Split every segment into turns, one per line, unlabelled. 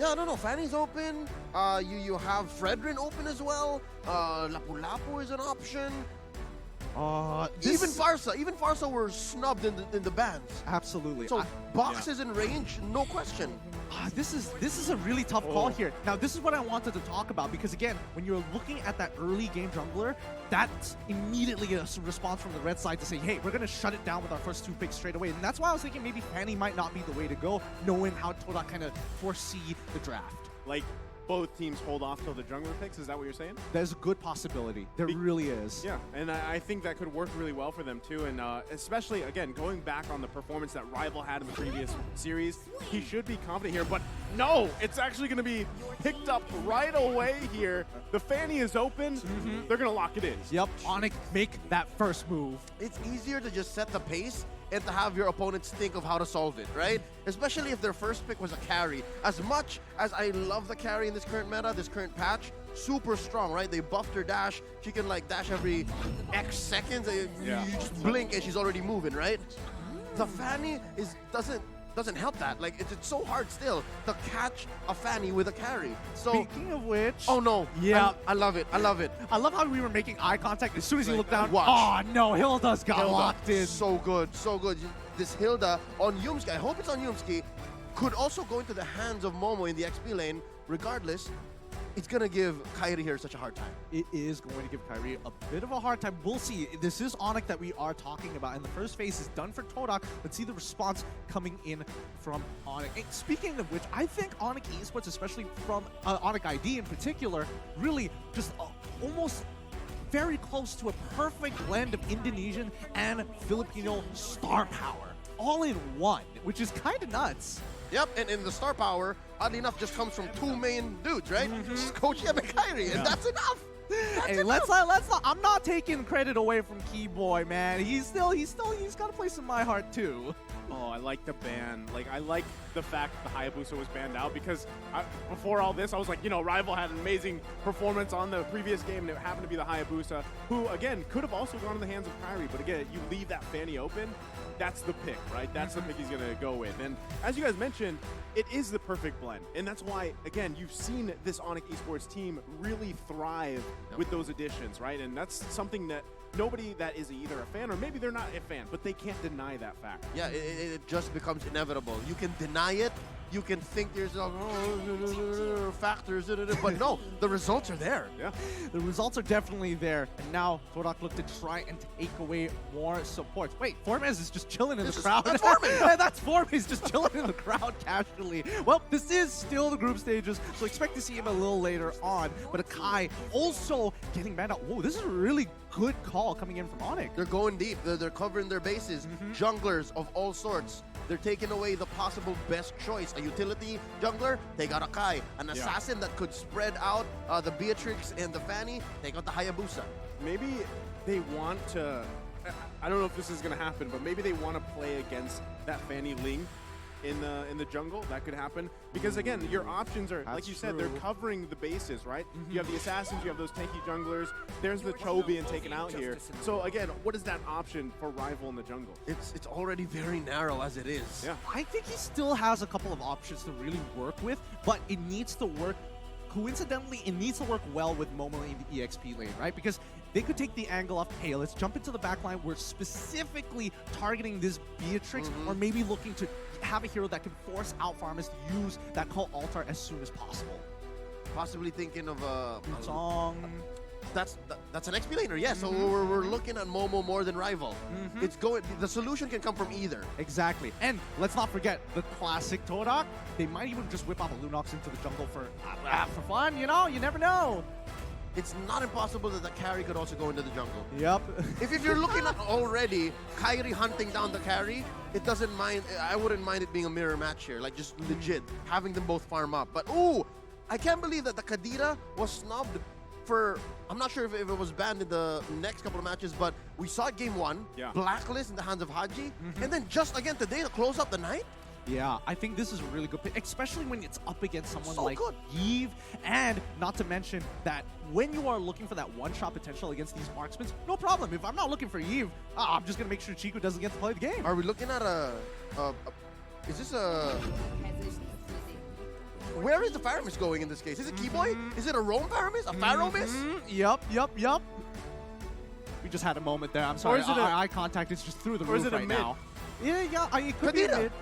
Yeah, no, Fanny's open. You have Fredrin open as well. Lapu-Lapu is an option. Even Farsa were snubbed in the bans.
Absolutely.
So boxes in range, no question.
This is a really tough call here. Now, this is what I wanted to talk about because, again, when you're looking at that early game jungler, that's immediately a response from the red side to say, hey, we're going to shut it down with our first 2 picks straight away. And that's why I was thinking maybe Fanny might not be the way to go, knowing how Todak kind of foresee the draft.
Like, both teams hold off till the jungler picks? Is that what you're saying?
There's a good possibility. There really is.
Yeah, and I think that could work really well for them too. And especially, again, going back on the performance that Rival had in the previous series, he should be confident here. But no, it's actually going to be picked up right away here. The Fanny is open. They're going to lock it in.
Yep, ONIC make that first move.
It's easier to just set the pace and to have your opponents think of how to solve it, right? Especially if their first pick was a carry. As much as I love the carry in this current meta, this current patch, super strong, right? They buffed her dash. She can like dash every X seconds. You just blink and she's already moving, right? The Fanny doesn't help that. Like, it's so hard still to catch a Fanny with a carry. So,
speaking of which...
Oh no.
Yeah.
I love it. I love it.
I love how we were making eye contact as soon as he looked down.
Watch.
Oh no, Hilda's got locked in.
So good, so good. This Hilda on Yumski, I hope it's on Yumski, could also go into the hands of Momo in the XP lane. Regardless, it's going to give Kairi here such a hard time.
It is going to give Kairi a bit of a hard time. We'll see. This is ONIC that we are talking about, and the first phase is done for Todak. Let's see the response coming in from ONIC. And speaking of which, I think ONIC Esports, especially from ONIC ID in particular, really just almost very close to a perfect blend of Indonesian and Filipino star power, all in one, which is kind of nuts.
Yep, and in the star power, oddly enough, just comes from 2 main dudes, right? Coach and Kairi, and that's enough.
Hey, let's not. I'm not taking credit away from Keyboy, man. He's got a place in my heart too.
Oh, I like the ban. Like, I like the fact that the Hayabusa was banned out because before all this, I was like, you know, Rival had an amazing performance on the previous game, and it happened to be the Hayabusa, who, again, could have also gone in the hands of Kairi. But again, you leave that Fanny open, that's the pick, right? That's the pick he's going to go with. And as you guys mentioned, it is the perfect blend. And that's why, again, you've seen this Onyx Esports team really thrive with those additions, right? And that's something that nobody that is either a fan or maybe they're not a fan, but they can't deny that fact.
Yeah, it just becomes inevitable. You can deny it. You can think to yourself, factors, but no, the results are there.
Yeah,
the results are definitely there. And now Todak look to try and take away more support. Wait, Formez is just chilling in the crowd.
That's Formez.
That's Formez just chilling in the crowd casually. Well, this is still the group stages, so expect to see him a little later on. But Akai also getting banned out. Whoa, this is a really good call coming in from ONIC.
They're going deep. They're covering their bases. Junglers of all sorts. They're taking away the possible best choice. A utility jungler, they got Akai. An assassin that could spread out the Beatrix and the Fanny, they got the Hayabusa.
Maybe they want to, I don't know if this is going to happen, but maybe they want to play against that Fanny Ling in the jungle. That could happen. Because again, your options are, like you said, they're covering the bases, right? You have the assassins, you have those tanky junglers. There's the Cho being taken out here. So again, what is that option for Rival in the jungle?
It's already very narrow as it is.
Yeah.
I think he still has a couple of options to really work with, but it needs to work. Coincidentally, it needs to work well with Momo in the EXP lane, right? Because they could take the angle of, hey, let's jump into the backline. We're specifically targeting this Beatrix, or maybe looking to have a hero that can force out farmers to use that call altar as soon as possible.
Possibly thinking of a
song.
That's an XP laner, yeah. So we're looking at Momo more than Rival. It's going. The solution can come from either.
Exactly. And let's not forget the classic Todak. They might even just whip out a Lunox into the jungle for fun. You know, you never know.
It's not impossible that the carry could also go into the jungle.
Yep.
If you're looking at already Kairi hunting down the carry, it doesn't mind. I wouldn't mind it being a mirror match here, like just legit having them both farm up. But ooh, I can't believe that the Kadira was snubbed for. I'm not sure if it was banned in the next couple of matches, but we saw it game 1.
Yeah.
Blacklist in the hands of Haji, and then just again today to close up the night.
Yeah, I think this is a really good pick, especially when it's up against someone
So
like
good.
Yves, and not to mention that when you are looking for that one-shot potential against these marksmen, no problem. If I'm not looking for Yves, I'm just going to make sure Chico doesn't get to play the game.
Are we looking at is this a... where is the Faramis going in this case? Is it Keyboy? Is it a Rome Faramis? A Faramis?
Yup. We just had a moment there. I'm sorry.
is it
Our eye contact is just through the
or is
roof
it a
right
mid?
now. Yeah. It could be a
Kadira.
mid.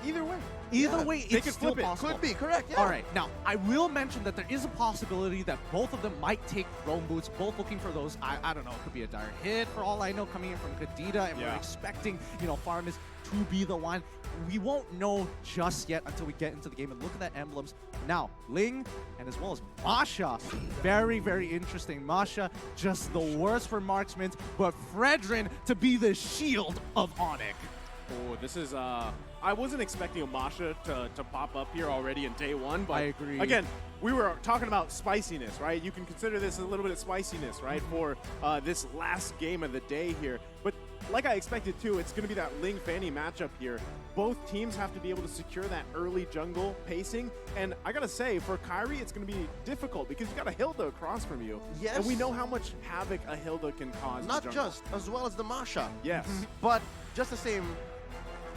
Either way.
Either
Yeah,
way,
they
it's
could
still
flip it.
possible.
Could be, correct, yeah.
All right, now, I will mention that there is a possibility that both of them might take Rome boots, both looking for those, I don't know, it could be a dire hit for all I know, coming in from Kadida, and we're expecting, Faramis to be the one. We won't know just yet until we get into the game and look at the emblems. Now, Ling, and as well as Masha, very, very interesting. Masha, just the worst for marksmen, but Fredrin to be the shield of ONIC.
Oh, this is, I wasn't expecting a Masha to pop up here already in day one, but
I agree.
Again, we were talking about spiciness, right? You can consider this a little bit of spiciness, right, for this last game of the day here. But like I expected too, it's going to be that Ling Fanny matchup here. Both teams have to be able to secure that early jungle pacing, and I gotta say, for Kairi, it's going to be difficult because you got a Hilda across from you.
Yes.
And we know how much havoc a Hilda can cause in the
Not
jungle.
just, as well as the Masha.
Yes.
But just the same,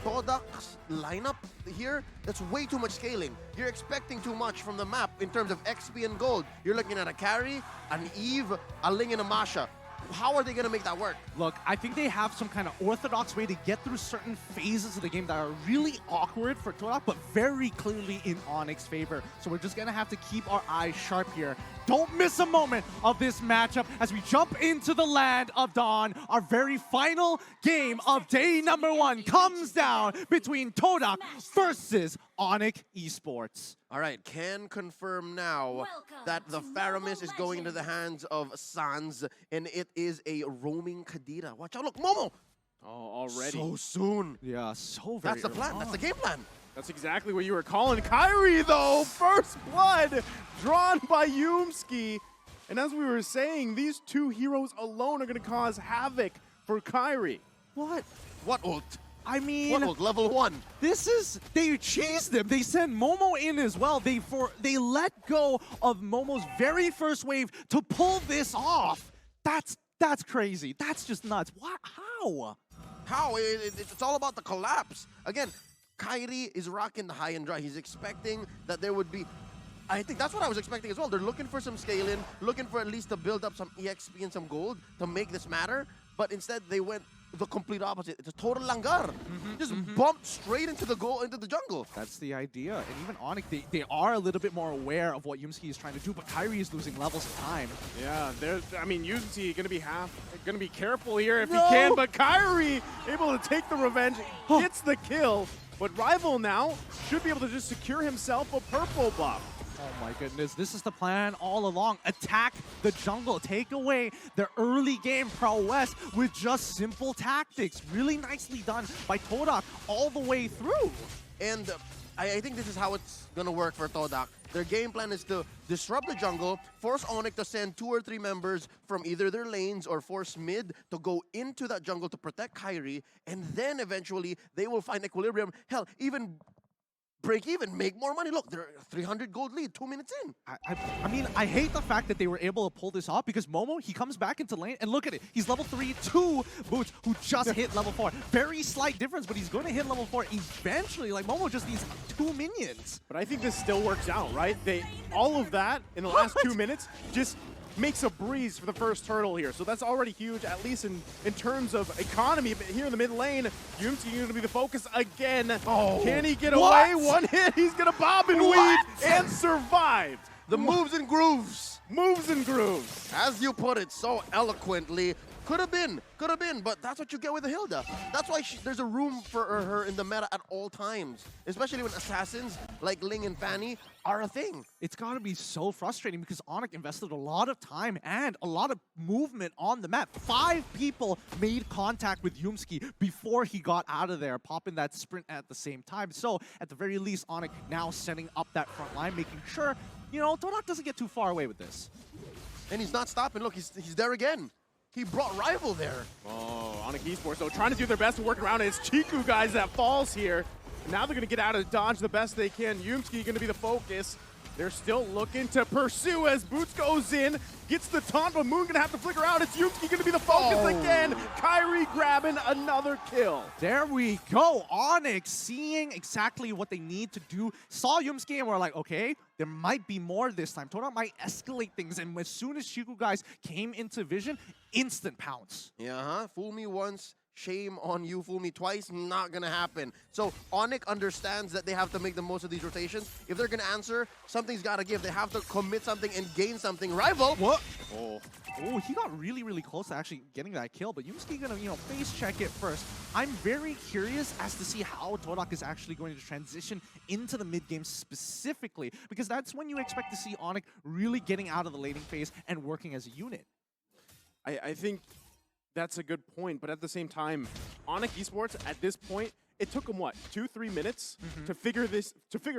Todak's lineup here, that's way too much scaling. You're expecting too much from the map in terms of XP and gold. You're looking at a carry, an Eve, a Ling, and a Masha. How are they going to make that work?
Look, I think they have some kind of orthodox way to get through certain phases of the game that are really awkward for Todak, but very clearly in Onyx's favor. So we're just going to have to keep our eyes sharp here. Don't miss a moment of this matchup as we jump into the land of Dawn. Our very final game of day number 1 comes down between Todak versus Onyx Esports.
All right, can confirm now that the Faramis is going into the hands of Sans, and it is a roaming Kadira. Watch out, look, Momo!
Oh, already.
So soon.
Yeah, so very
That's the plan,
early
that's the
on.
game plan.
That's exactly what you were calling. Kairi, though, first blood drawn by Yumski. And as we were saying, these two heroes alone are going to cause havoc for Kairi.
What?
What ult?
I mean,
What ult? Level 1.
this is, they cheesed them. They sent Momo in as well. They let go of Momo's very first wave to pull this off. That's crazy. That's just nuts. What? How?
How? It's all about the collapse. Again, Kairi is rocking the high and dry. He's expecting that there would be... I think that's what I was expecting as well. They're looking for some scale-in, looking for at least to build up some EXP and some gold to make this matter. But instead, they went the complete opposite. It's a total langar. Just bumped straight into the jungle.
That's the idea. And even Onyx, they are a little bit more aware of what Yumski is trying to do, but Kairi is losing levels of time.
Yeah, I mean, Yumski gonna be careful here if he can, but Kairi able to take the revenge, gets the kill. But Rival now should be able to just secure himself a purple buff.
Oh my goodness, this is the plan all along. Attack the jungle, take away their early game prowess with just simple tactics. Really nicely done by Todak all the way through.
And I think this is how it's going to work for Todak. Their game plan is to disrupt the jungle, force ONIC to send 2 or 3 members from either their lanes or force mid to go into that jungle to protect Kairi, and then eventually they will find equilibrium. Hell, even break even, make more money. Look, they're 300 gold lead, 2 minutes in.
I mean, I hate the fact that they were able to pull this off because Momo, he comes back into lane and look at it. He's level 3, 2 Boots who just hit level 4. Very slight difference, but he's going to hit level 4 eventually. Like, Momo just needs 2 minions.
But I think this still works out, right? All of that in the last 2 minutes just makes a breeze for the first turtle here. So that's already huge, at least in terms of economy. But here in the mid lane, Yumski going to be the focus again.
Oh,
can he get away? One hit, he's going to bob and weave and survive.
The moves and grooves.
Moves and grooves.
As you put it so eloquently, could have been, but that's what you get with the Hilda. That's why there's a room for her in the meta at all times, especially when assassins like Ling and Fanny are a thing.
It's got to be so frustrating because Onyx invested a lot of time and a lot of movement on the map. 5 people made contact with Yumski before he got out of there, popping that sprint at the same time. So at the very least, Onyx now setting up that front line, making sure, Todak doesn't get too far away with this.
And he's not stopping. Look, he's there again. He brought Rival there.
Oh, Onyx Esports, though, trying to do their best to work around it. It's Chiku, guys, that falls here. Now they're going to get out of dodge the best they can. Yumski going to be the focus. They're still looking to pursue as Boots goes in, gets the taunt, but Moon gonna have to flicker out. It's Yuki gonna be the focus again. Kyrie grabbing another kill.
There we go. Onyx seeing exactly what they need to do. Saw Yumski and we're like, okay, there might be more this time. Todak might escalate things. And as soon as Chiku guys came into vision, instant pounce.
Yeah, fool me once, shame on you. Fool me twice, not gonna happen. So ONIC understands that they have to make the most of these rotations. If they're gonna answer, something's gotta give. They have to commit something and gain something. Rival.
What? Oh, he got really, really close to actually getting that kill, but Yumski gonna, face check it first. I'm very curious as to see how Todak is actually going to transition into the mid game specifically, because that's when you expect to see ONIC really getting out of the laning phase and working as a unit.
I think that's a good point, but at the same time, Onyx Esports at this point, it took them what, 2-3 minutes to figure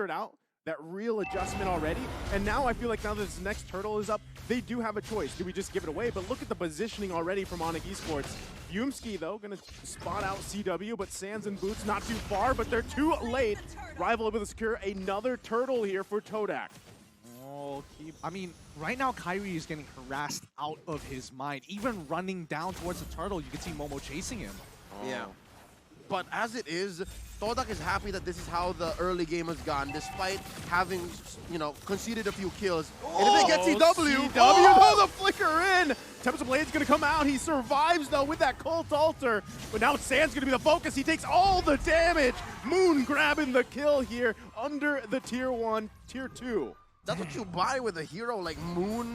it out. That real adjustment already, and now I feel like now that this next turtle is up, they do have a choice. Do we just give it away? But look at the positioning already from Onyx Esports. Yumski though gonna spot out CW, but Sands and Boots not too far, but they're too late. Rival able to secure another turtle here for Todak.
I mean, right now Kyrie is getting harassed out of his mind. Even running down towards the turtle, you can see Momo chasing him.
Yeah. But as it is, Todak is happy that this is how the early game has gone, despite having, conceded a few kills. And if they get CW,
the flicker in! Tempest Blade's gonna come out. He survives though with that Cult Altar, but now Sand's gonna be the focus. He takes all the damage. Moon grabbing the kill here under the tier 1, tier 2.
That's what you buy with a hero like Moon,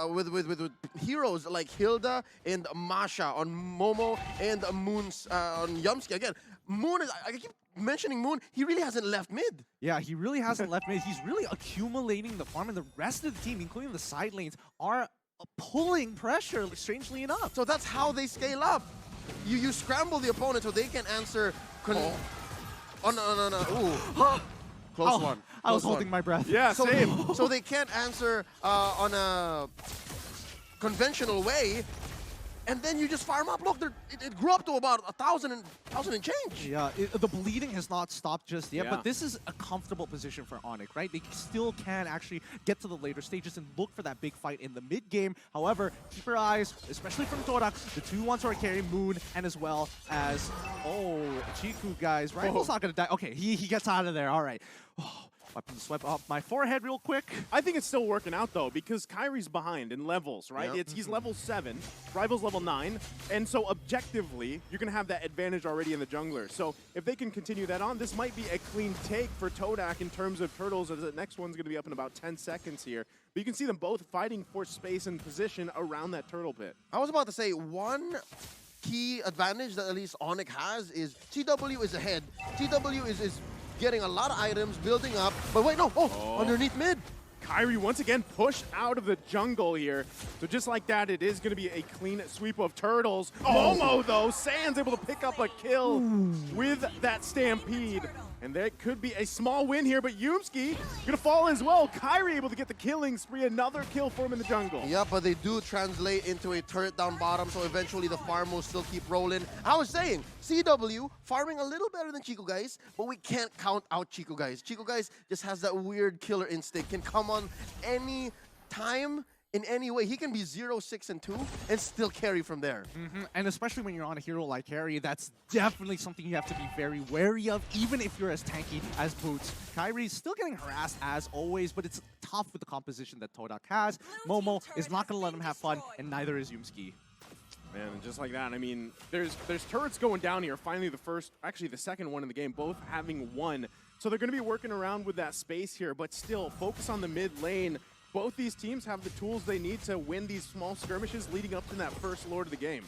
with heroes like Hilda and Masha on Momo and Moon's on Yumski. Again, Moon is, I keep mentioning Moon, he really hasn't left mid.
Yeah, he really hasn't left mid. He's really accumulating the farm, and the rest of the team, including the side lanes, are pulling pressure, strangely enough.
So that's how they scale up. You scramble the opponent so they can answer. Oh, no. Ooh. Close one.
I was holding my breath.
Yeah, same.
So they can't answer on a conventional way, and then you just farm up. Look, it grew up to about 1,000 and change.
Yeah, the bleeding has not stopped just yet,
Yeah.
but this is a comfortable position for ONIC, right? They still can actually get to the later stages and look for that big fight in the mid game. However, keep your eyes, especially from Todak, the two ones who are carrying Moon, and as well as, Chiku guys. Rival's not gonna die. Okay, he gets out of there. All right. Weapon swipe up my forehead real quick.
I think it's still working out though, because Kyrie's behind in levels, right?
Yep.
He's level 7, Rival's level 9, and so objectively, you're gonna have that advantage already in the jungler. So if they can continue that on, this might be a clean take for Todak in terms of turtles, as the next one's gonna be up in about 10 seconds here. But you can see them both fighting for space and position around that turtle pit.
I was about to say, one key advantage that at least ONIC has is TW is ahead. TW is getting a lot of items, building up, but wait, no, underneath mid.
Kyrie once again pushed out of the jungle here. So just like that, it is going to be a clean sweep of turtles. Momo, though, Sands able to pick up a kill with that Stampede. And there could be a small win here, but Yumski gonna fall as well. Kyrie able to get the killing spree, another kill for him in the jungle.
Yeah, but they do translate into a turret down bottom, so eventually the farm will still keep rolling. I was saying, CW farming a little better than Chico guys, but we can't count out Chico guys. Chico guys just has that weird killer instinct, can come on any time, in any way. He can be 0, 6, and 2 and still carry from there.
And especially when you're on a hero like Harry, that's definitely something you have to be very wary of, even if you're as tanky as Boots. Kyrie's still getting harassed as always, but it's tough with the composition that Todak has. Momo is not going to let him have fun, and neither is Yumski.
Man, and just like that, I mean, there's turrets going down here. Finally, the second one in the game, both having won. So they're going to be working around with that space here, but still focus on the mid lane. Both these teams have the tools they need to win these small skirmishes leading up to that first Lord of the game.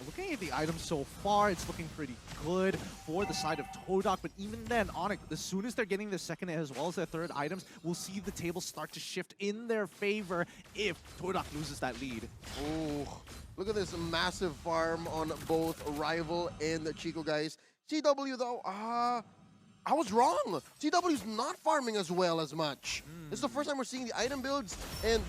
Looking at the items so far, it's looking pretty good for the side of Todak, but even then, ONIC, as soon as they're getting their second as well as their third items, we'll see the table start to shift in their favor if Todak loses that lead.
Oh, look at this massive farm on both Rival and the Chico guys. CW though, I was wrong. CW's not farming as well as much. This is the first time we're seeing the item builds, and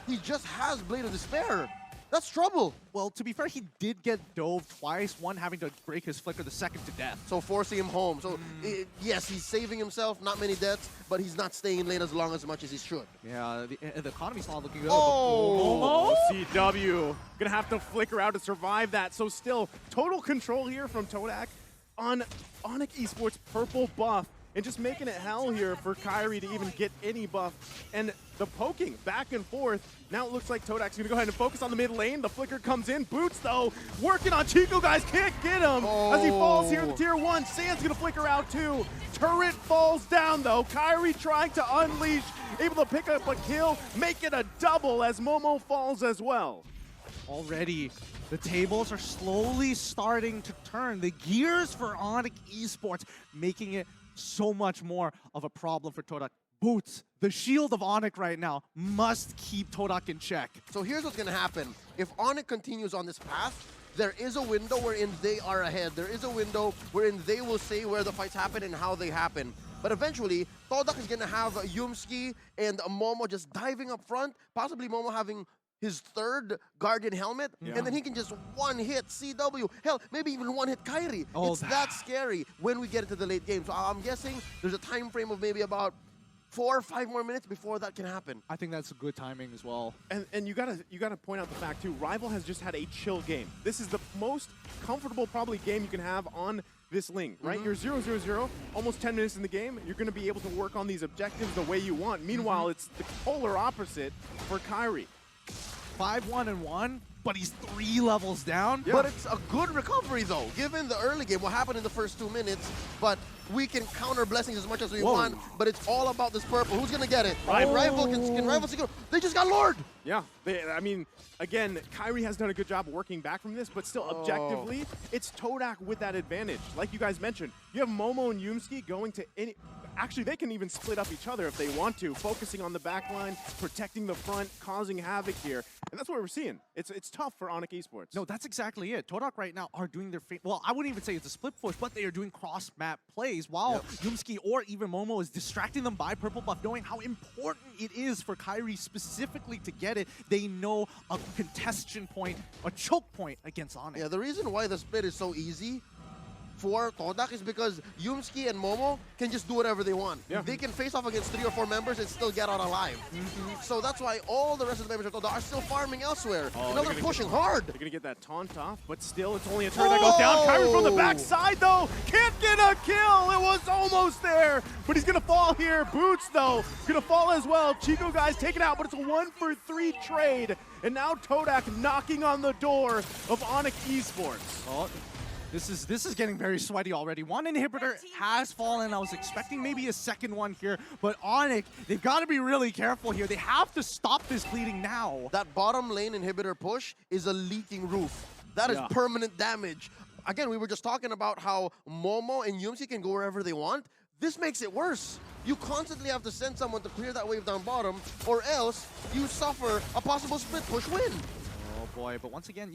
he just has Blade of Despair. that's trouble.
Well, to be fair, he did get dove twice, one having to break his flicker, the second to death.
So forcing him home. So yes, he's saving himself, not many deaths, but he's not staying in lane as long as much as he should.
Yeah, the economy's not looking good.
Oh!
CW gonna have to flicker out to survive that. So still, total control here from Todak on Onyx Esports purple buff. And just making it hell here for Kyrie to even get any buff. And the poking back and forth. Now it looks like Todak's going to go ahead and focus on the mid lane. The flicker comes in. Boots, though, working on Chico, guys. Can't get him as he falls here in the tier 1. Sand's going to flicker out, too. Turret falls down, though. Kyrie trying to unleash. Able to pick up a kill. Make it a double as Momo falls as well.
Already, the tables are slowly starting to turn. The gears for Onyx Esports, making it so much more of a problem for Todak. Boots, the shield of Onyx right now, must keep Todak in check.
So here's what's going to happen. If Onyx continues on this path, there is a window wherein they are ahead. There is a window wherein they will say where the fights happen and how they happen. But eventually, Todak is going to have Yumski and Momo just diving up front, possibly Momo having his third Guardian helmet, and then he can just one-hit CW. Hell, maybe even one-hit Kyrie. It's that scary when we get into the late game. So I'm guessing there's a time frame of maybe about 4 or 5 more minutes before that can happen.
I think that's good timing as well.
And you gotta point out the fact too, Rival has just had a chill game. This is the most comfortable probably game you can have on this link, right? You're 0-0-0, almost 10 minutes in the game. You're gonna be able to work on these objectives the way you want. Meanwhile, it's the polar opposite for Kyrie.
5-1-1, but he's 3 levels down.
But it's a good recovery, though, given the early game, what happened in the first 2 minutes. But we can counter blessings as much as we want, but it's all about this purple. Who's going to get it? Rival can Rival secure. They just got Lord!
Yeah, I mean, again, Kyrie has done a good job working back from this, but still, objectively, it's Todak with that advantage. Like you guys mentioned, you have Momo and Yumski going to any... Actually, they can even split up each other if they want to, focusing on the back line, protecting the front, causing havoc here. And that's what we're seeing. It's tough for Onyx Esports.
No, that's exactly it. Todak right now are doing their... Well, I wouldn't even say it's a split push, but they are doing cross-map plays while Yumski or even Momo is distracting them by purple buff, knowing how important it is for Kyrie specifically to get it. They know a contestation point, a choke point against Onyx.
Yeah, the reason why the split is so easy for Todak is because Yumski and Momo can just do whatever they want. They can face off against 3 or 4 members and still get out alive. So that's why all the rest of the members of Todak are still farming elsewhere. They're pushing hard.
They're going to get that taunt off, but still, it's only a turn that goes down. Kyrie from the backside, though, can't get a kill. It was almost there, but he's going to fall here. Boots, though, going to fall as well. Chico, guys, take it out, but it's a 1-for-3 trade. And now Todak knocking on the door of Onyx Esports.
Oh. This is getting very sweaty already. One inhibitor has fallen. I was expecting maybe a second one here, but Onyx, they've got to be really careful here. They have to stop this bleeding now.
That bottom lane inhibitor push is a leaking roof. That is permanent damage. Again, we were just talking about how Momo and Yumsi can go wherever they want. This makes it worse. You constantly have to send someone to clear that wave down bottom, or else you suffer a possible split push win.
Boy, but once again,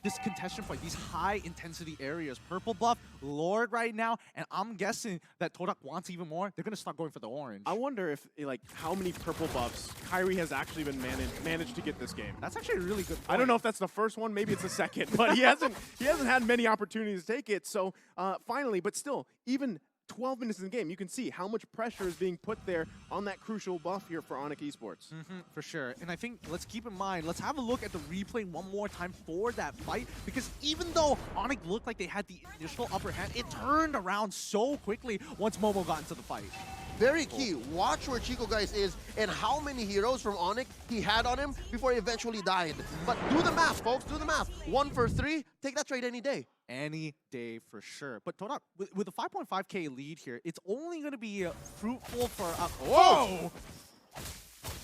this contestation point, these high intensity areas, purple buff, Lord right now, and I'm guessing that Todak wants even more. They're gonna start going for the orange.
I wonder if, like, how many purple buffs Kyrie has actually been managed to get this game.
That's actually a really good point.
I don't know if that's the first one, maybe it's the second, but he hasn't had many opportunities to take it. So finally, but still, even 12 minutes in the game, you can see how much pressure is being put there on that crucial buff here for Onyx Esports.
For sure. And I think, let's keep in mind, let's have a look at the replay one more time for that fight, because even though Onyx looked like they had the initial upper hand, it turned around so quickly once Momo got into the fight.
Very key. Watch where Chico guys is and how many heroes from Onyx he had on him before he eventually died. But do the math, folks. Do the math. 1-for-3. Take that trade any day.
Any day for sure. But Todak, with a 5.5k lead here, it's only going to be fruitful for... Whoa!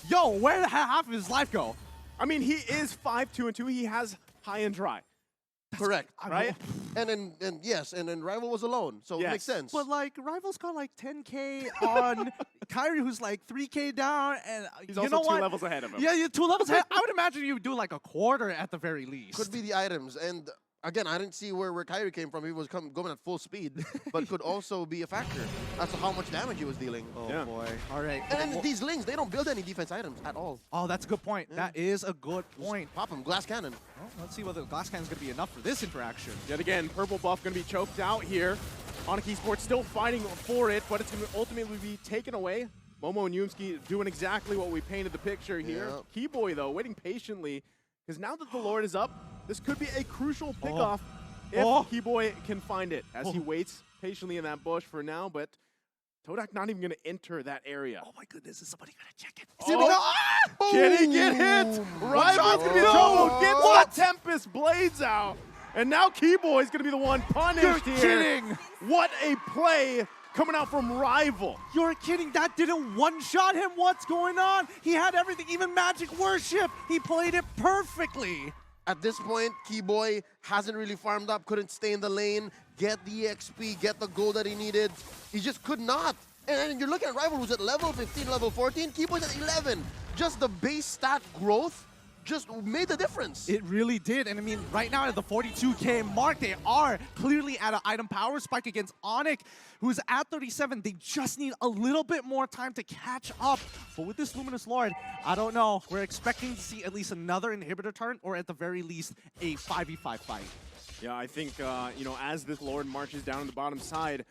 Yo, where did half of his life go?
I mean, he is 5-2-2. He has high and dry.
Correct.
Right?
And then Rival was alone, so it makes sense.
But like Rival's got like 10k on Kyrie, who's like 3k down, and
he's
you
also
know
2 levels ahead of him.
Yeah, 2 levels ahead. I would imagine you would do like a quarter at the very least.
Could be the items. And Again, I didn't see where Kyrie came from. He was going at full speed, but could also be a factor as to how much damage he was dealing.
Oh
Yeah.
boy. All right.
And then these Lings, they don't build any defense items at all.
Oh, that's a good point.
Yeah.
That is a good point.
Pop him, glass cannon.
Well, let's see whether the glass cannon is going to be enough for this interaction.
Yet again, purple buff going to be choked out here. Onyx Esports still fighting for it, but it's going to ultimately be taken away. Momo and Yumski doing exactly what we painted the picture here.
Yep.
Keyboy, though, waiting patiently, because now that the Lord is up, this could be a crucial pickoff if Keyboy can find it, as he waits patiently in that bush for now, but Todak not even going to enter that area.
Oh my goodness, is somebody going to check it?
Can he get hit? Rival's going to be in trouble. Gets the Tempest Blades out. And now Keyboy is going to be the one punished
You're
here.
kidding.
What a play coming out from Rival.
You're kidding. That didn't one-shot him. What's going on? He had everything, even Magic Worship. He played it perfectly.
At this point, Keyboy hasn't really farmed up, couldn't stay in the lane, get the XP, get the gold that he needed. He just could not. And you're looking at Rival who's at level 15, level 14. Keyboy's at 11. Just the base stat growth just made the difference.
It really did. And I mean, right now at the 42K mark, they are clearly at an item power spike against ONIC, who's at 37. They just need a little bit more time to catch up. But with this Luminous Lord, I don't know. We're expecting to see at least another inhibitor turn, or at the very least, a 5v5 fight.
Yeah, I think, you know, as this Lord marches down on the bottom side,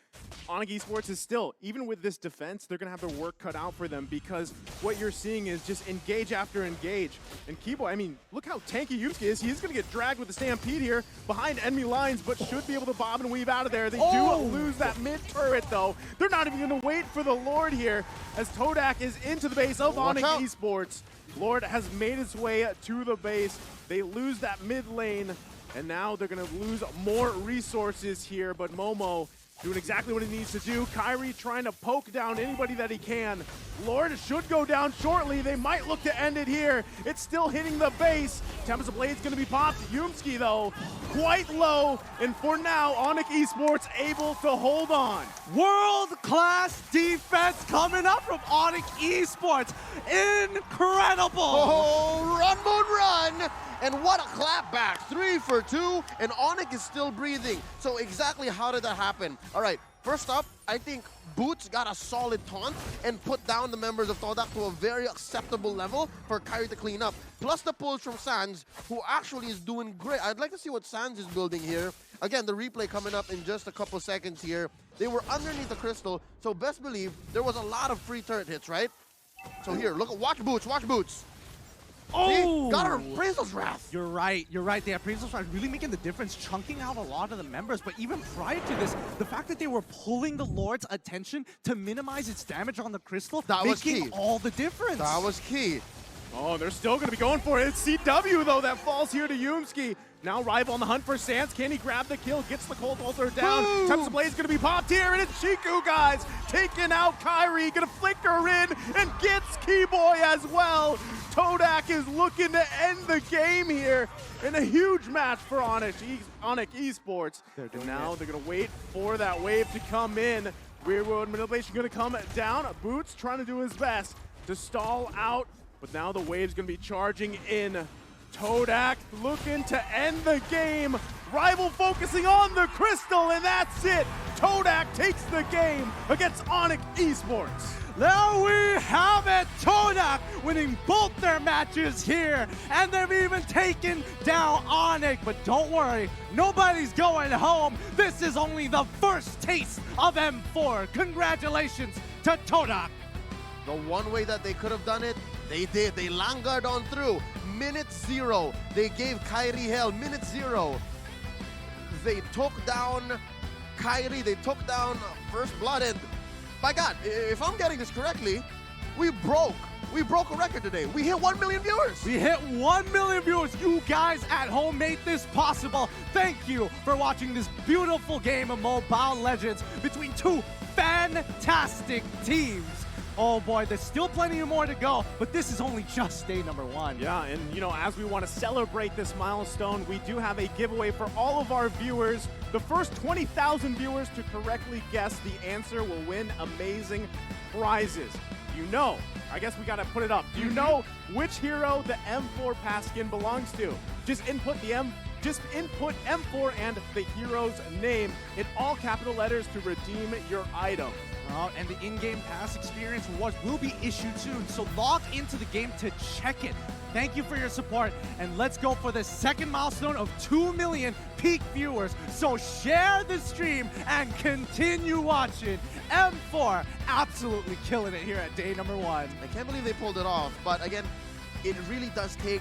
Onyx Esports is still, even with this defense, they're going to have their work cut out for them, because what you're seeing is just engage after engage. And Keyboy, I mean, look how tanky Yusuke is. He's going to get dragged with the Stampede here behind enemy lines, but should be able to bob and weave out of there. They do lose that mid-turret, though. They're not even going to wait for the Lord here, as Todak is into the base of Onyx Esports. Lord has made his way to the base. They lose that mid lane. And now they're going to lose more resources here, but Momo doing exactly what he needs to do. Kyrie trying to poke down anybody that he can. Lord should go down shortly. They might look to end it here. It's still hitting the base. Tempest Blade's going to be popped. Yumski, though, quite low. And for now, Onyx Esports able to hold on.
World-class defense coming up from Onyx Esports. Incredible!
Oh, run, Moon, run! And what a clapback. 3 for 2, and Onyx is still breathing. So exactly how did that happen? All right, first up, I think Boots got a solid taunt and put down the members of Todak to a very acceptable level for Kyrie to clean up. Plus the pulls from Sans, who actually is doing great. I'd like to see what Sans is building here. Again, the replay coming up in just a couple seconds here. They were underneath the crystal, so best believe there was a lot of free turret hits, right? So here, look, watch Boots, watch Boots.
Oh!
See? Got her Appraisal's Wrath.
You're right. The Appraisal's Wrath really making the difference, chunking out a lot of the members. But even prior to this, the fact that they were pulling the Lord's attention to minimize its damage on the crystal, making all the difference.
That was key.
Oh, they're still going to be going for it. It's CW, though, that falls here to Yumski. Now Rival on the hunt for Sans. Can he grab the kill? Gets the Cold Altar down. Tempest Blade's going to be popped here, and it's Shiku, guys. Taking out Kyrie. Going to flicker in and gets Keyboy as well. Todak is looking to end the game here in a huge match for Onyx Esports. And now they're going to wait for that wave to come in. Rear road manipulation going to come down. Boots trying to do his best to stall out. But now the wave's going to be charging in. Todak looking to end the game. Rival focusing on the crystal, and that's it. Todak takes the game against Onyx Esports.
There we have it. Todak winning both their matches here, and they've even taken down Onyx. But don't worry, nobody's going home. This is only the first taste of M4. Congratulations to Todak.
The one way that they could have done it, they did. They languard on through. Minute 0. They gave Kyrie hell. Minute 0. They took down Kyrie. They took down First Blood. And my God, if I'm getting this correctly, we broke a record today. We hit 1 million viewers.
We hit 1 million viewers. You guys at home made this possible. Thank you for watching this beautiful game of Mobile Legends between two fantastic teams. Oh boy, there's still plenty more to go, but this is only just day number 1.
Yeah, and you know, as we want to celebrate this milestone, we do have a giveaway for all of our viewers. The first 20,000 viewers to correctly guess the answer will win amazing prizes. You know, I guess we gotta put it up. Do you know which hero the M4 pass skin belongs to? Just input the Just input M4 and the hero's name in all capital letters to redeem your item.
And the in-game pass experience rewards will be issued soon, so log into the game to check it. Thank you for your support, and let's go for the second milestone of 2 million peak viewers. So share the stream and continue watching. M4 absolutely killing it here at day number 1.
I can't believe they pulled it off, but again, it really does take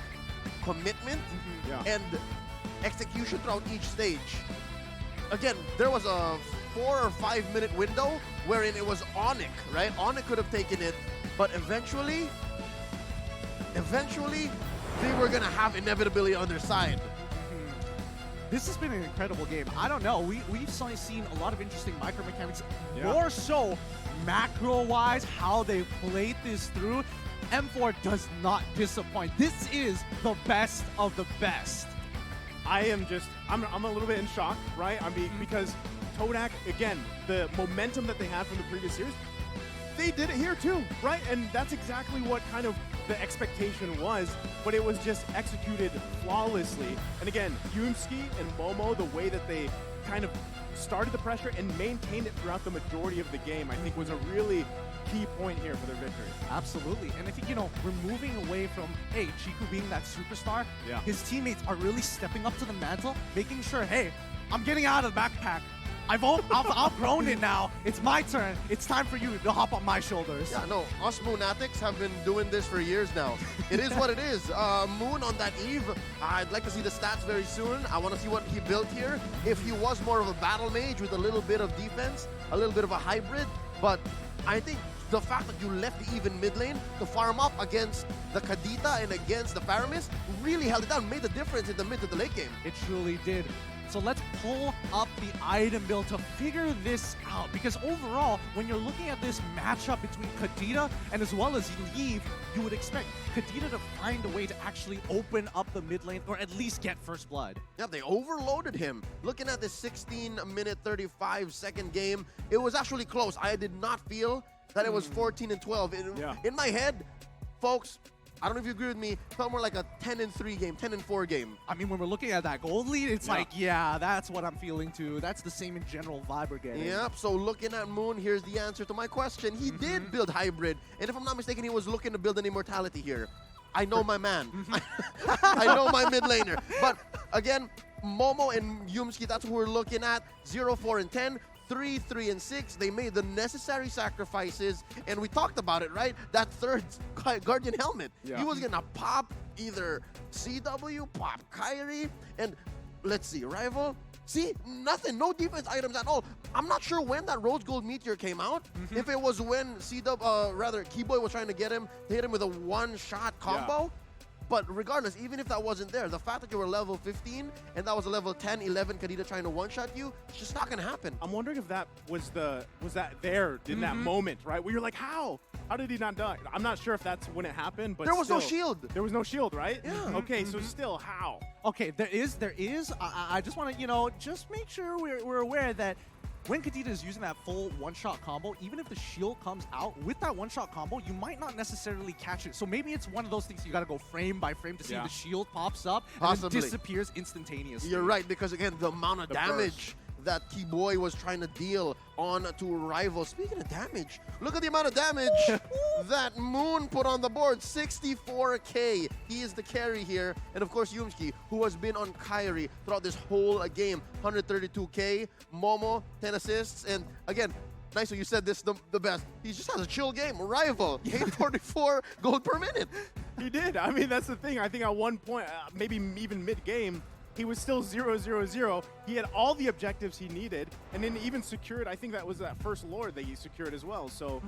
commitment and execution throughout each stage. Again, there was a 4 or 5 minute window wherein it was ONIC, right? ONIC could have taken it, but eventually, they were gonna have inevitability on their side.
This has been an incredible game. I don't know. We've seen a lot of interesting micro mechanics. More so, macro-wise, how they played this through. M4 does not disappoint. This is the best of the best.
I'm a little bit in shock, right? I mean, because Todak, again, the momentum that they had from the previous series, they did it here too, right? And that's exactly what kind of the expectation was, but it was just executed flawlessly. And again, Yumski and Momo, the way that they kind of started the pressure and maintained it throughout the majority of the game, I think was a really key point here for their victory.
Absolutely. And I think, we're moving away from, hey, Chiku being that superstar. His teammates are really stepping up to the mantle, making sure, hey, I'm getting out of the backpack. I've outgrown it now. It's my turn. It's time for you to hop on my shoulders.
Yeah, no, us Moonatics have been doing this for years now. It is what it is. Moon on that eve, I'd like to see the stats very soon. I want to see what he built here. If he was more of a battle mage with a little bit of defense, a little bit of a hybrid, but I think the fact that you left the even mid lane to farm up against the Kadita and against the Paramis really held it down, made the difference in the mid to the late game.
It truly did. So let's pull up the item build to figure this out, because overall, when you're looking at this matchup between Kadita and as well as Eve, you would expect Kadita to find a way to actually open up the mid lane or at least get first blood.
Yeah, they overloaded him. Looking at this 16-minute, 35-second game, it was actually close. I did not feel that it was 14-12. In my head, folks, I don't know if you agree with me, felt more like a 10-3 game, 10-4 game.
I mean, when we're looking at that gold lead, it's like, yeah, that's what I'm feeling too. That's the same in general vibe we're getting.
Yep, so looking at Moon, here's the answer to my question. He did build hybrid, and if I'm not mistaken, he was looking to build an immortality here. I know my man. I know my mid laner. But again, Momo and Yumski, that's who we're looking at. 0, 4, and 10. 3, 3, and 6, they made the necessary sacrifices, and we talked about it, right? That third Guardian helmet. He was gonna pop either CW, pop Kyrie, and let's see, Rival. See, nothing, no defense items at all. I'm not sure when that Rose Gold Meteor came out. If it was when Keyboy was trying to get him, hit him with a one-shot combo. But regardless, even if that wasn't there, the fact that you were level 15 and that was a level 10, 11 Kadita trying to one-shot you, it's just not going to happen.
I'm wondering if that was that there in that moment, right? Where you're like, how? How did he not die? I'm not sure if that's when it happened, but
there was no shield.
There was no shield, right?
Yeah.
Okay, so still, how?
Okay, there is. I just want to, just make sure we're aware that when Kadita is using that full one-shot combo, even if the shield comes out with that one-shot combo, you might not necessarily catch it. So maybe it's one of those things you got to go frame by frame to see if the shield pops up and then disappears instantaneously.
You're right, because again, the amount of damage that Keyboy was trying to deal on to Rival. Speaking of damage, look at the amount of damage that Moon put on the board. 64k. He is the carry here. And of course, Yumski, who has been on Kyrie throughout this whole game. 132k. Momo, 10 assists. And again, nice you said this the best. He just has a chill game. Rival, 844 gold per minute.
He did. I mean, that's the thing. I think at one point, maybe even mid-game, he was still 0-0-0. He had all the objectives he needed, and then even secured, I think that was that first Lord that he secured as well. So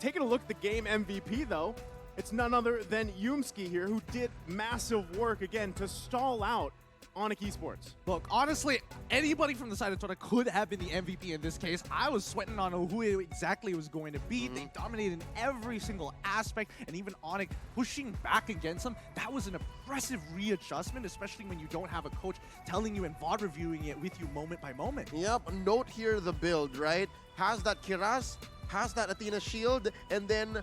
taking a look at the game MVP, though, it's none other than Yumski here, who did massive work, again, to stall out Onyx Esports.
Look, honestly, anybody from the side of Todak could have been the MVP in this case. I was sweating on who it exactly was going to be. They dominated in every single aspect, and even Onyx pushing back against them. That was an impressive readjustment, especially when you don't have a coach telling you and VOD reviewing it with you moment by moment.
Yep, note here the build, right? Has that Kiraz, has that Athena shield, and then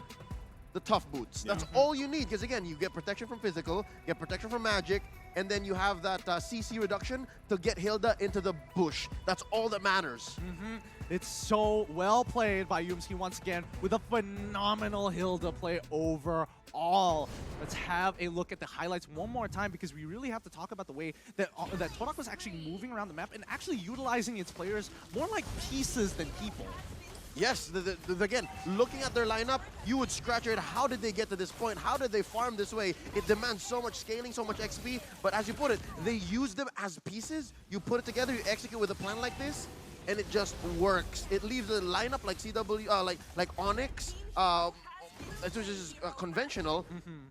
the tough boots. That's all you need, because again, you get protection from physical, get protection from magic, and then you have that CC reduction to get Hilda into the bush. That's all that matters.
It's so well played by UMC once again with a phenomenal Hilda play overall. Let's have a look at the highlights one more time, because we really have to talk about the way that Todak was actually moving around the map and actually utilizing its players more like pieces than people.
Yes, again, looking at their lineup, you would scratch your head. How did they get to this point? How did they farm this way? It demands so much scaling, so much XP. But as you put it, they use them as pieces. You put it together, you execute with a plan like this, and it just works. It leaves a lineup like CW, like Onyx, which is conventional.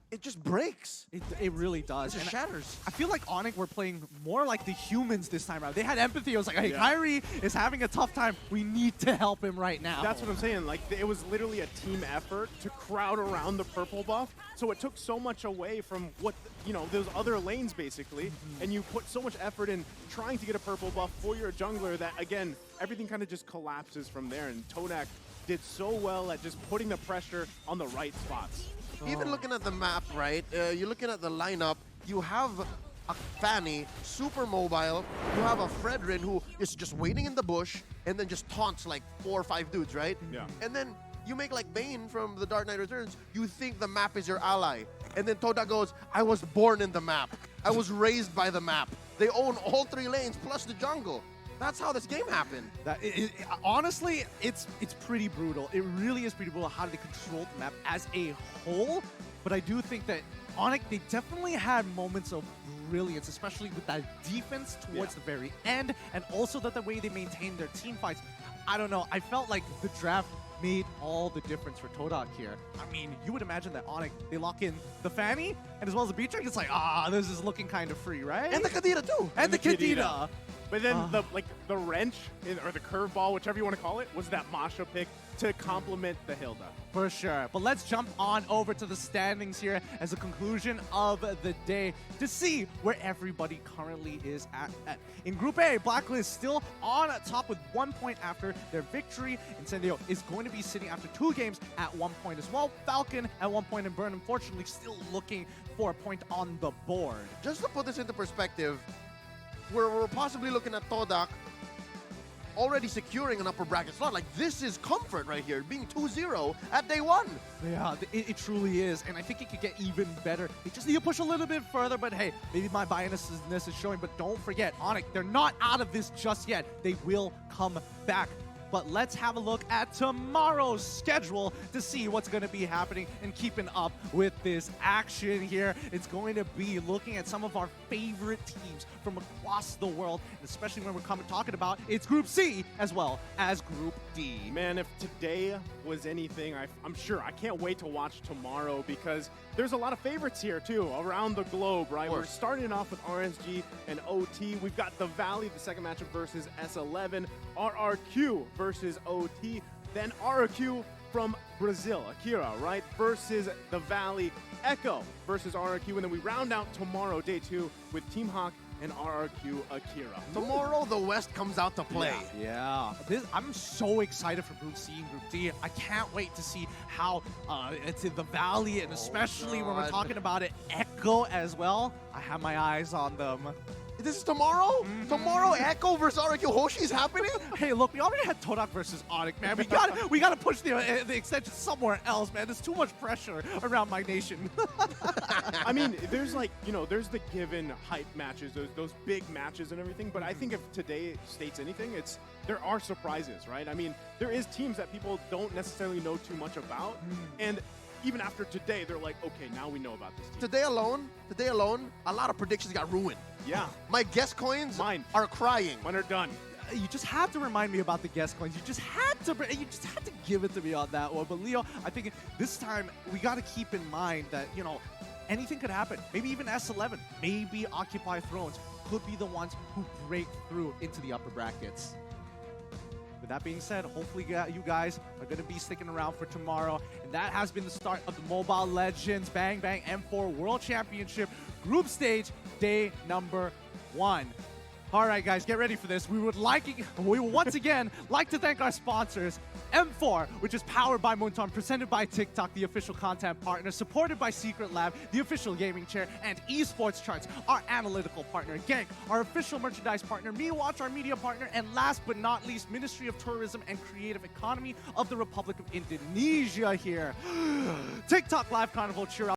It just breaks.
It really does.
It just shatters.
I feel like ONIC were playing more like the humans this time around. They had empathy. It was like, hey, Kyrie is having a tough time. We need to help him right now.
That's what I'm saying. Like, it was literally a team effort to crowd around the purple buff. So it took so much away from what, those other lanes, basically. And you put so much effort in trying to get a purple buff for your jungler that, again, everything kind of just collapses from there. And Todak did so well at just putting the pressure on the right spots.
Even looking at the map, right? You're looking at the lineup. You have a Fanny, super mobile. You have a Fredrin who is just waiting in the bush and then just taunts like 4 or 5 dudes, right?
Yeah.
And then you make like Bane from The Dark Knight Returns. You think the map is your ally. And then Todak goes, I was born in the map. I was raised by the map. They own all 3 lanes plus the jungle. That's how this game happened.
Honestly, it's pretty brutal. It really is pretty brutal how they controlled the map as a whole. But I do think that ONIC, they definitely had moments of brilliance, especially with that defense towards the very end, and also the way they maintained their team fights. I don't know. I felt like the draft made all the difference for Todak here. I mean, you would imagine that ONIC, they lock in the Fanny and as well as the Beatrix. It's like, this is looking kind of free, right?
And the Kadira too.
And the Kadira.
But then the wrench, or the curveball, whichever you want to call it, was that Masha pick to complement the Hilda.
For sure. But let's jump on over to the standings here as a conclusion of the day to see where everybody currently is at. In Group A, Blacklist still on top with 1 point after their victory. Incendio is going to be sitting after 2 games at 1 point as well. Falcon at 1 point, and Burn, unfortunately, still looking for a point on the board.
Just to put this into perspective, we're possibly looking at Todak already securing an upper bracket slot. Like, this is comfort right here, being 2-0 at day 1.
Yeah, it truly is, and I think it could get even better. They just need to push a little bit further, but hey, maybe my biasness is showing, but don't forget, ONIC, they're not out of this just yet. They will come back. But let's have a look at tomorrow's schedule to see what's going to be happening and keeping up with this action here. It's going to be looking at some of our favorite teams from across the world, and especially when we're talking about it's Group C as well as Group D.
Man, if today was anything, I'm sure I can't wait to watch tomorrow, because there's a lot of favorites here too around the globe, right? We're starting off with RSG and OT. We've got the Valley, the second matchup versus S11, RRQ versus OT, then RRQ from Brazil, Akira, right, versus the Valley, Echo versus RRQ, and then we round out tomorrow, day 2, with Team Hawk and RRQ Akira.
Tomorrow, the West comes out to play.
Yeah. I'm so excited for Group C and Group D. I can't wait to see how it's in the Valley, and especially when we're talking about it, Echo as well. I have my eyes on them.
This is tomorrow? Tomorrow, Echo versus RQ Hoshi's happening?
Hey, look, we already had Todak versus ONIC, man. We gotta push the extension somewhere else, man. There's too much pressure around my nation.
I mean, there's there's the given hype matches, those big matches and everything, but I think if today states anything, there are surprises, right? I mean, there is teams that people don't necessarily know too much about, and even after today, they're like, okay, now we know about this team.
Today alone, a lot of predictions got ruined.
Yeah.
My guess coins are crying.
Mine are done.
You just had to remind me about the guest coins. You just had to give it to me on that one. But Leo, I think this time we got to keep in mind that, anything could happen. Maybe even S11, maybe Occupy Thrones could be the ones who break through into the upper brackets. With that being said, hopefully you guys are going to be sticking around for tomorrow. And that has been the start of the Mobile Legends Bang Bang M4 World Championship Group Stage, day number 1. All right, guys, get ready for this. We would once again like to thank our sponsors, M4, which is powered by Moonton, presented by TikTok, the official content partner, supported by Secret Lab, the official gaming chair, and Esports Charts, our analytical partner, Gank, our official merchandise partner, MeWatch, our media partner, and last but not least, Ministry of Tourism and Creative Economy of the Republic of Indonesia here. TikTok Live Carnival, cheer out.